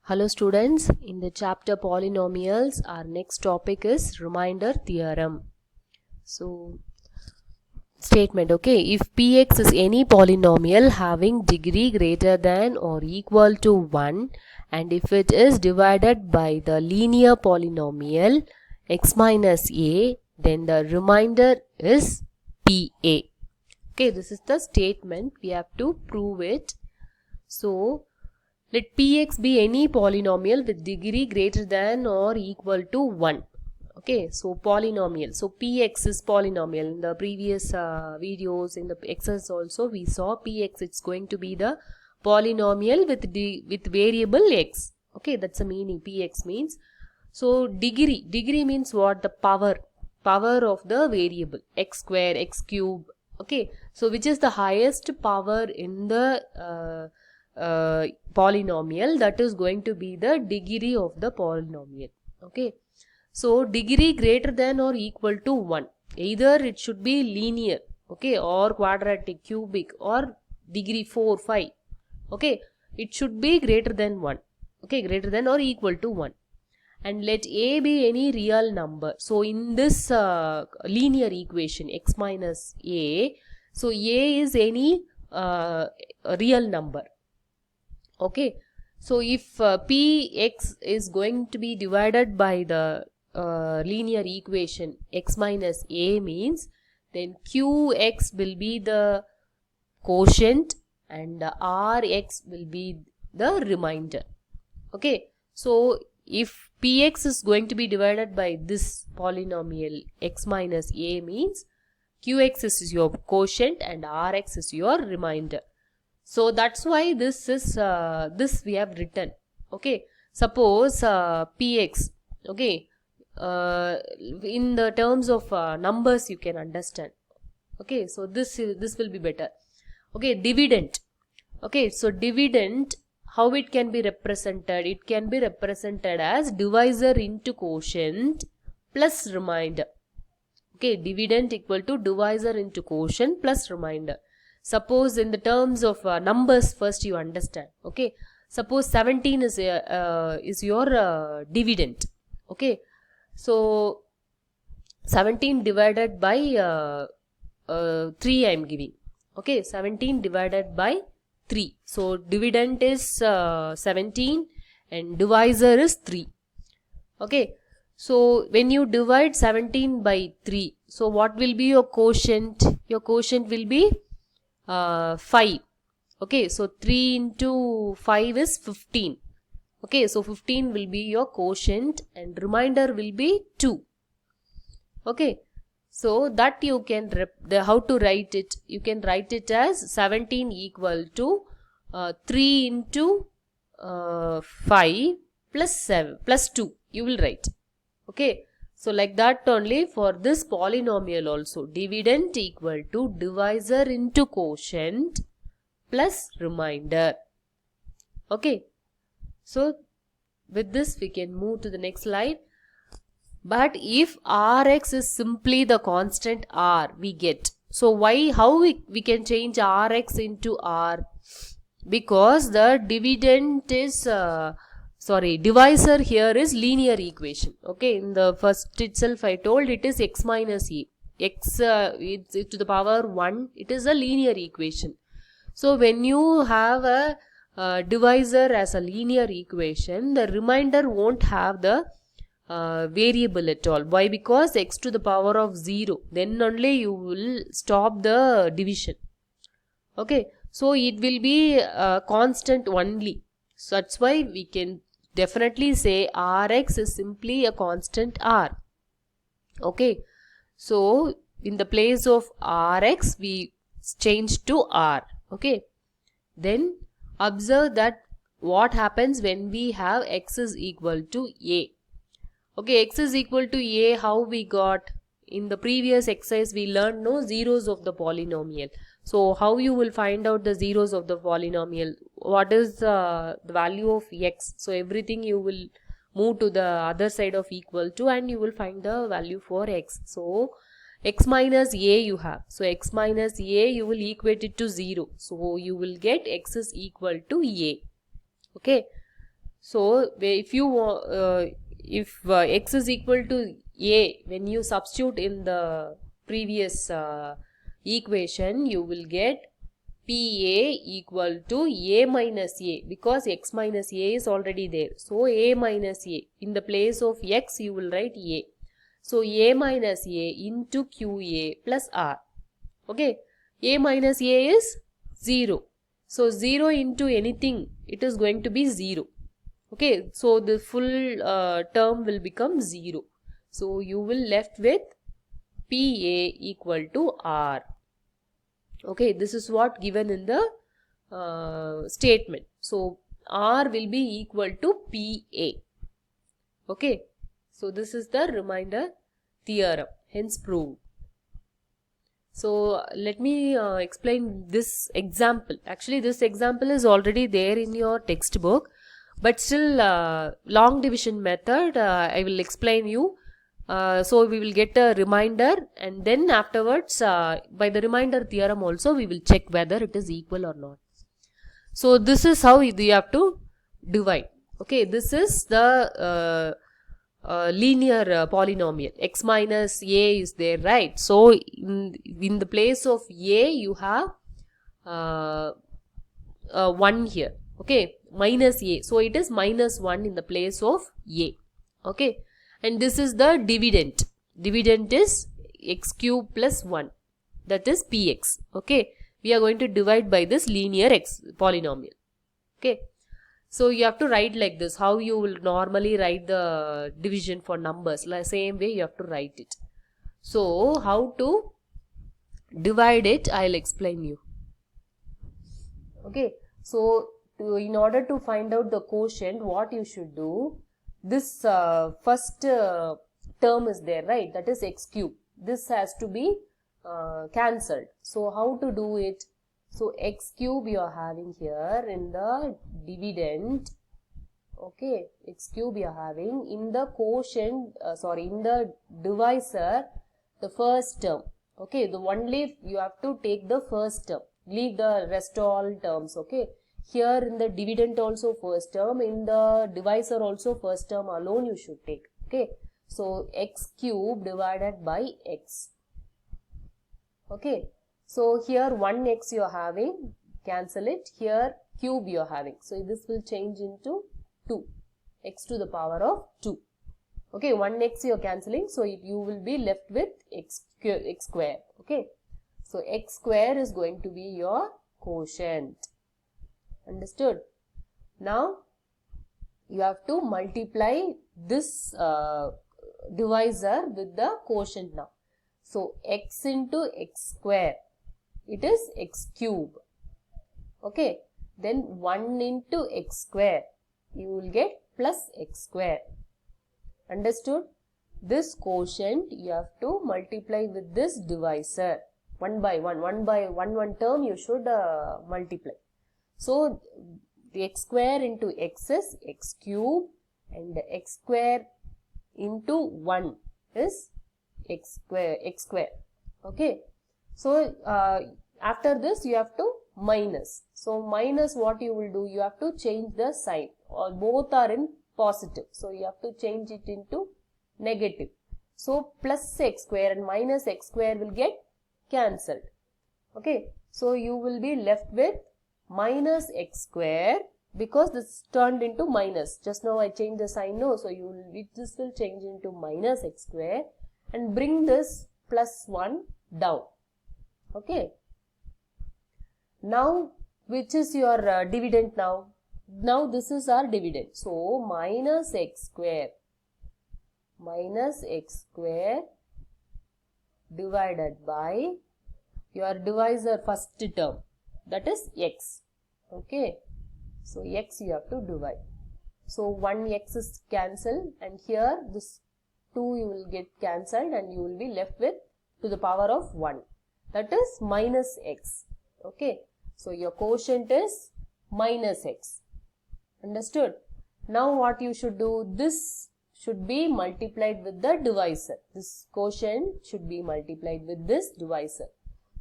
Hello students, in the chapter polynomials, our next topic is remainder theorem. So, statement, okay, if px is any polynomial having degree greater than or equal to 1 and if it is divided by the linear polynomial x minus a, then the remainder is pa. Okay, this is the statement, we have to prove it. So, let px be any polynomial with degree greater than or equal to 1. Okay, so polynomial. So px is polynomial. In the previous videos, in the exercise also, we saw px. It's going to be the polynomial with variable x. Okay, that's the meaning. Px means. So degree. Degree means what? The power. Power of the variable. X square, x cube. Okay, so which is the highest power in the polynomial, that is going to be the degree of the polynomial. Okay, so degree greater than or equal to 1, either it should be linear, okay, or quadratic, cubic, or degree 4 5. Okay, it should be greater than 1. Okay, greater than or equal to 1, and let a be any real number. So in this linear equation x minus a, so a is any real number. Okay, so if px is going to be divided by the linear equation x minus a means, then qx will be the quotient and rx will be the remainder. Okay, so if px is going to be divided by this polynomial x minus a means qx is your quotient and rx is your remainder. So that's why this is this we have written. Okay, suppose px, okay, in the terms of numbers you can understand. Okay, so this will be better. Okay, dividend. Okay, so dividend, how it can be represented? It can be represented as divisor into quotient plus remainder. Okay, dividend equal to divisor into quotient plus remainder. Suppose in the terms of numbers, first you understand. Okay, suppose 17 is your dividend. Okay, so 17 divided by 3 I am giving. Okay, 17 divided by 3. So dividend is 17 and divisor is 3. Okay, so when you divide 17 by 3, so what will be your quotient? Your quotient will be 5. Okay, so 3 into 5 is 15. Okay, so 15 will be your quotient and remainder will be 2. Okay, so that you can how to write it? You can write it as 17 equal to 3 into 5 plus 7 plus 2. You will write. Okay, so like that only for this polynomial also, dividend equal to divisor into quotient plus remainder. Okay, so with this we can move to the next slide. But if rx is simply the constant r, we get. So how we can change rx into r? Because the dividend is divisor here is linear equation. Okay, in the first itself I told it is x minus a. X it's to the power 1, it is a linear equation. So when you have a divisor as a linear equation, the remainder won't have the variable at all. Why? Because x to the power of 0, then only you will stop the division. Okay, so it will be constant only. So that's why we can definitely say rx is simply a constant r. Okay, so in the place of rx we change to r. Okay, then observe that what happens when we have x is equal to a. Okay, x is equal to a, how we got? In the previous exercise we learned no zeros of the polynomial. So how you will find out the zeros of the polynomial? What is the value of x? So everything you will move to the other side of equal to and you will find the value for x. So x minus a you have. So x minus a you will equate it to 0. So you will get x is equal to a. Okay. So if you if x is equal to a, when you substitute in the previous equation, you will get PA equal to a minus a, because x minus a is already there. So a minus a, in the place of x you will write a. So a minus a into QA plus R. Okay, a minus a is 0. So 0 into anything, it is going to be 0. Okay, so the full term will become 0. So you will left with PA equal to R. Okay, this is what given in the statement. So R will be equal to PA. Okay, so this is the remainder theorem, hence proved. So let me explain this example. Actually, this example is already there in your textbook, but still long division method I will explain you. So we will get a reminder, and then afterwards by the remainder theorem also we will check whether it is equal or not. So this is how you have to divide. Okay, this is the linear polynomial. X minus a is there, right? So in the place of a you have 1 here. Okay, minus a, so it is minus 1 in the place of a. Okay, and this is the dividend. Dividend is x cube plus 1, that is px. Okay, we are going to divide by this linear x polynomial. Okay, so you have to write like this, how you will normally write the division for numbers. Like same way you have to write it. So how to divide it, I'll explain you. Okay, so in order to find out the quotient, what you should do, this first term is there, right? That is x cube. This has to be cancelled. So how to do it? So x cube you are having here in the dividend. Okay, x cube you are having in the quotient, in the divisor, the first term. Okay, the only you have to take the first term. Leave the rest all terms. Okay, here in the dividend also first term, in the divisor also first term alone you should take. Okay, so x cube divided by x. Okay, so here 1x you are having, cancel it. Here cube you are having, so this will change into 2, x to the power of 2. Okay, 1x you are cancelling, so you will be left with x square. Okay, so x square is going to be your quotient. Understood? Now you have to multiply this divisor with the quotient now. So x into x square, it is x cube. Okay, then 1 into x square, you will get plus x square. Understood? This quotient you have to multiply with this divisor. One by one term you should multiply. So the x square into x is x cube, and x square into 1 is x square. Okay, so after this you have to minus. So minus, what you will do, you have to change the sign, or both are in positive, so you have to change it into negative. So plus x square and minus x square will get cancelled. Okay, so you will be left with minus x square, because this turned into minus. Just now I changed the sign, no, so this will change into minus x square, and bring this plus 1 down. Okay, now which is your dividend now? Now this is our dividend. So minus x square divided by your divisor first term, that is x. Okay, so x you have to divide. So 1x is cancelled, and here this 2 you will get cancelled, and you will be left with to the power of 1, that is minus x. Okay, so your quotient is minus x. Understood? Now what you should do, this should be multiplied with the divisor. This quotient should be multiplied with this divisor.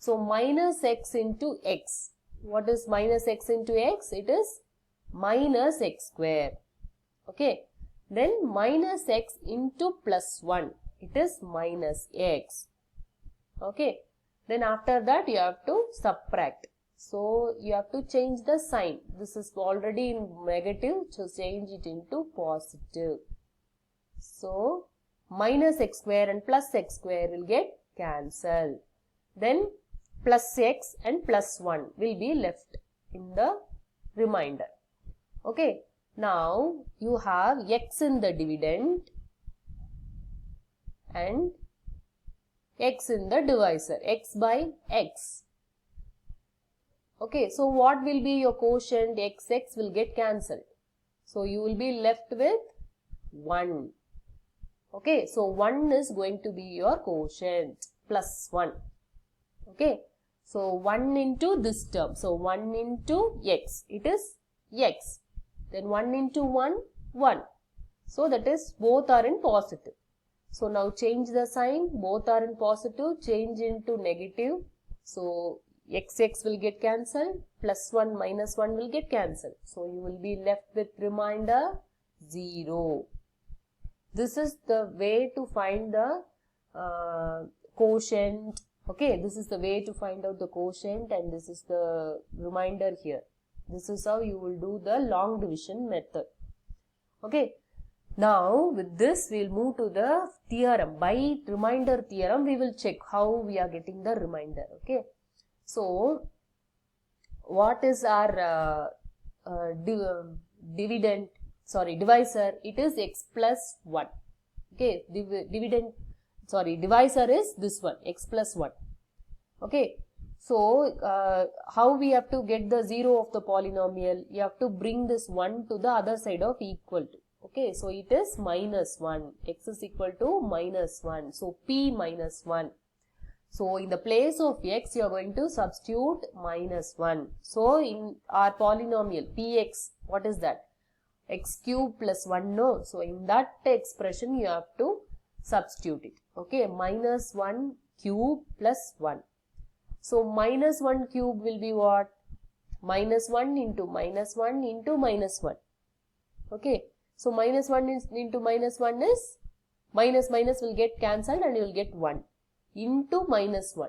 So minus x into x. What is minus x into x? It is minus x square. Okay. Then minus x into plus 1. It is minus x. Okay. Then after that you have to subtract. So you have to change the sign. This is already in negative, so change it into positive. So minus x square and plus x square will get cancelled. Then plus x and plus 1 will be left in the remainder. Okay. Now you have x in the dividend and x in the divisor, x by x. Okay, so what will be your quotient? X will get cancelled. So you will be left with 1. Okay, so 1 is going to be your quotient, plus 1. Okay, so 1 into this term. So 1 into x, it is x. Then 1 into 1, 1. So that is both are in positive. So now change the sign, both are in positive, change into negative. So x will get cancelled, plus 1 minus 1 will get cancelled. So you will be left with remainder 0. This is the way to find the quotient. Okay, this is the way to find out the quotient, and this is the remainder here. This is how you will do the long division method. Okay. Now with this we will move to the theorem. By remainder theorem we will check how we are getting the remainder. Okay. So what is our divisor? It is x plus 1. Okay. Divisor is this one, x plus 1. Okay. So how we have to get the 0 of the polynomial? You have to bring this 1 to the other side of equal to. Okay, so it is minus 1. X is equal to minus 1. So p minus 1. So in the place of x, you are going to substitute minus 1. So in our polynomial px, what is that? X cube plus 1, no. So in that expression, you have to substitute it. Okay, minus 1 cube plus 1. So minus 1 cube will be what? Minus 1 into minus 1 into minus 1. Okay. So minus 1 into minus 1 is minus will get cancelled and you will get 1 into minus 1.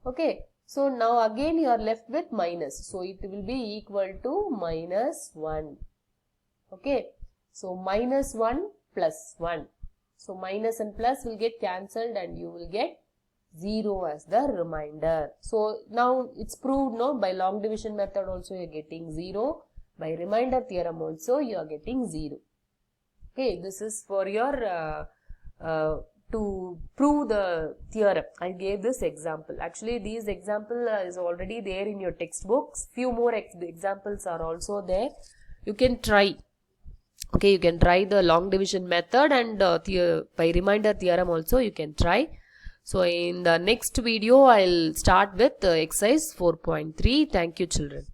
Okay. So now again you are left with minus. So it will be equal to minus 1. Okay. So minus 1 plus 1. So minus and plus will get cancelled and you will get 0 as the remainder. So now it's proved, no, by long division method also you are getting 0. By remainder theorem also you are getting 0. Okay, this is for your to prove the theorem. I gave this example. Actually, these example is already there in your textbooks. Few more examples are also there. You can try. Okay, you can try the long division method, and by remainder theorem also you can try. So in the next video, I'll start with exercise 4.3. Thank you, children.